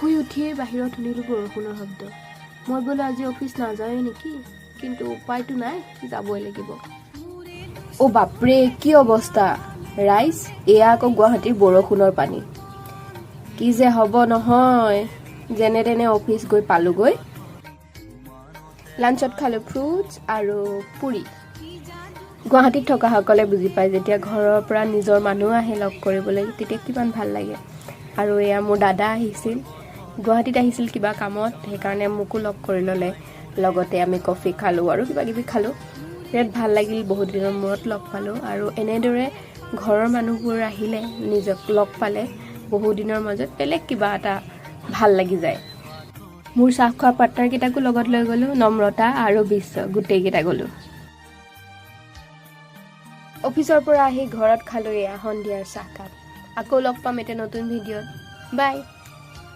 শুই উঠিয়ে বাহিৰত শুনিলোঁ বৰষুণৰ শব্দ। মই বোলো আজি অফিচ নাযাওঁৱে নেকি, কিন্তু উপায়তো নাই, যাবই লাগিব। অ' বাপৰে, কি অৱস্থা ৰাইজ! এয়া আকৌ গুৱাহাটীৰ বৰষুণৰ পানী। কি যে হ'ব নহয়। যেনে তেনে অফিচ গৈ পালোগৈ। লাঞ্চত খালোঁ ফ্ৰুটছ আৰু পুৰি। গুৱাহাটীত থকাসকলে বুজি পায়, যেতিয়া ঘৰৰ পৰা নিজৰ মানুহ আহে লগ কৰিবলৈ, তেতিয়া কিমান ভাল লাগে। আৰু এয়া মোৰ দাদা আহিছিল, গুৱাহাটীত আহিছিল কিবা কামত, সেইকাৰণে মোকো লগ কৰি ল'লে। লগতে আমি কফি খালোঁ আৰু কিবা কিবি খালোঁ। বিৰাট ভাল লাগিল, বহুত দিনৰ মূৰত লগ পালোঁ। আৰু এনেদৰে ঘৰৰ মানুহবোৰ আহিলে, নিজক লগ পালে, বহু দিনৰ মাজত বেলেগ কিবা এটা ভাল লাগি যায়। মোৰ চাহ খোৱা পাৰ্টনাৰকেইটাকো লগত লৈ গ'লোঁ, নম্ৰতা আৰু বিশ্ব, গোটেইকেইটা গ'লোঁ। অফিচৰ পৰা আহি ঘৰত খালোঁ এয়া সন্ধিয়াৰ চাহকাপ। আকৌ লগ পাম এটা নতুন ভিডিঅ'ত। বাই।